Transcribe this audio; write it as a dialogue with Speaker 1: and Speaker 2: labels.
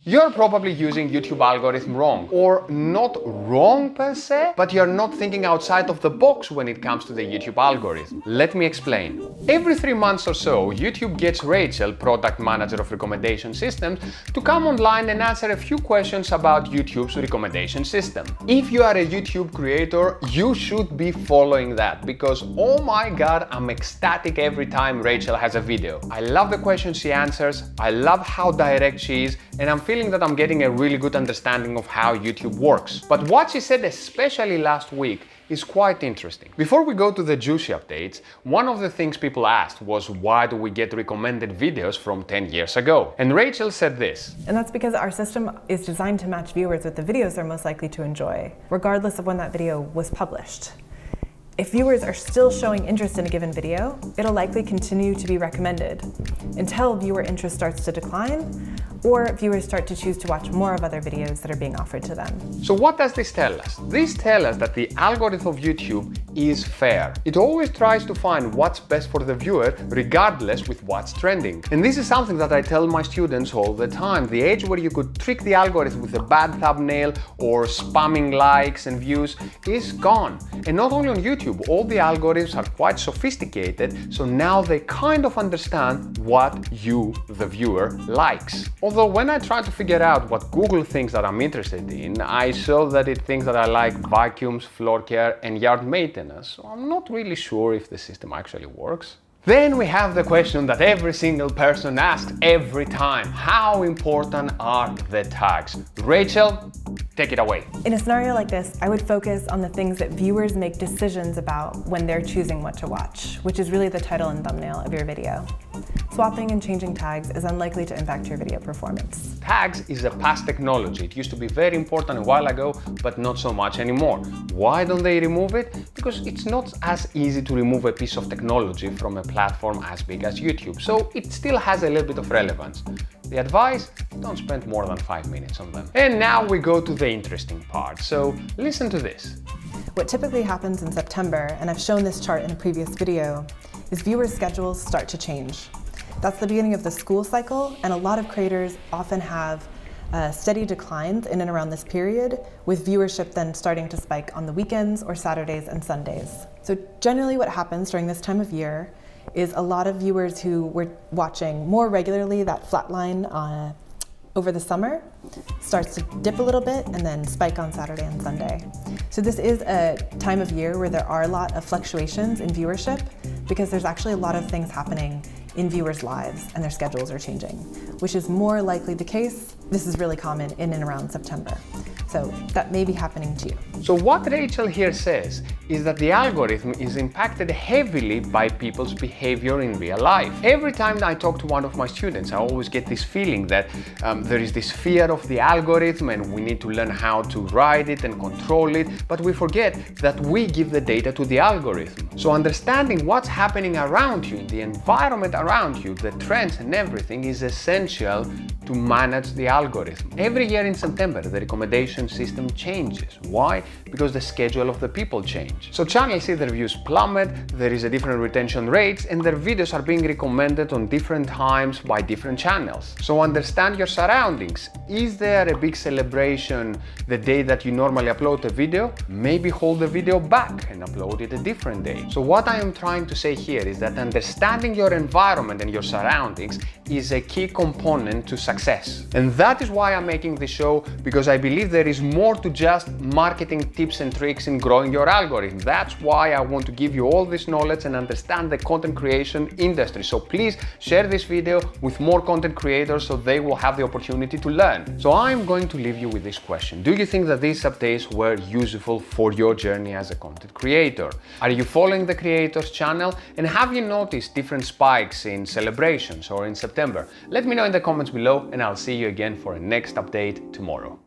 Speaker 1: You're probably using YouTube algorithm wrong, or not wrong per se, but you're not thinking outside of the box when it comes to the YouTube algorithm. Let me explain. Every 3 months or so, YouTube gets Rachel, product manager of recommendation systems, to come online and answer a few questions about YouTube's recommendation system. If you are a YouTube creator, you should be following that, because oh my god, I'm ecstatic every time Rachel has a video. I love the questions she answers, I love how direct she is, and I'm feeling that I'm getting a really good understanding of how YouTube works. But what she said, especially last week, is quite interesting. Before we go to the juicy updates, one of the things people asked was, why do we get recommended videos from 10 years ago? And Rachel said this.
Speaker 2: And that's because our system is designed to match viewers with the videos they're most likely to enjoy, regardless of when that video was published. If viewers are still showing interest in a given video, it'll likely continue to be recommended until viewer interest starts to decline, or viewers start to choose to watch more of other videos that are being offered to them.
Speaker 1: So what does this tell us? This tells us that the algorithm of YouTube is fair. It always tries to find what's best for the viewer, regardless with what's trending. And this is something that I tell my students all the time. The age where you could trick the algorithm with a bad thumbnail or spamming likes and views is gone. And not only on YouTube, all the algorithms are quite sophisticated, so now they kind of understand what you, the viewer, likes. Although when I try to figure out what Google thinks that I'm interested in, I saw that it thinks that I like vacuums, floor care and yard maintenance, so I'm not really sure if the system actually works. Then we have the question that every single person asks every time. How important are the tags? Rachel, take it away.
Speaker 2: In a scenario like this, I would focus on the things that viewers make decisions about when they're choosing what to watch, which is really the title and thumbnail of your video. Swapping and changing tags is unlikely to impact your video performance.
Speaker 1: Tags is a past technology. It used to be very important a while ago, but not so much anymore. Why don't they remove it? Because it's not as easy to remove a piece of technology from a platform as big as YouTube, so it still has a little bit of relevance. The advice, don't spend more than 5 minutes on them. And now we go to the interesting part, so listen to this.
Speaker 2: What typically happens in September, and I've shown this chart in a previous video, is viewers' schedules start to change. That's the beginning of the school cycle, and a lot of creators often have steady declines in and around this period, with viewership then starting to spike on the weekends or Saturdays and Sundays. So generally what happens during this time of year is a lot of viewers who were watching more regularly that flat line over the summer starts to dip a little bit and then spike on Saturday and Sunday. So this is a time of year where there are a lot of fluctuations in viewership because there's actually a lot of things happening in viewers' lives and their schedules are changing, which is more likely the case. This is really common in and around September. So that may be happening to you.
Speaker 1: So what Rachel here says is that the algorithm is impacted heavily by people's behavior in real life. Every time I talk to one of my students, I always get this feeling that there is this fear of the algorithm and we need to learn how to ride it and control it, but we forget that we give the data to the algorithm. So understanding what's happening around you, in the environment around you, the trends and everything is essential to manage the algorithm. Every year in September, the recommendation system changes. Why? Because the schedule of the people change. So channels see their views plummet, there is a different retention rates, and their videos are being recommended on different times by different channels. So understand your surroundings. Is there a big celebration the day that you normally upload a video? Maybe hold the video back and upload it a different day. So what I am trying to say here is that understanding your environment and your surroundings is a key component to success. And that is why I'm making this show, because I believe there is more to just marketing tips and tricks in growing your algorithm. That's why I want to give you all this knowledge and understand the content creation industry. So please share this video with more content creators so they will have the opportunity to learn. So I'm going to leave you with this question. Do you think that these updates were useful for your journey as a content creator? Are you following the creators channel? And have you noticed different spikes in celebrations or in September? Let me know in the comments below and I'll see you again for a next update tomorrow.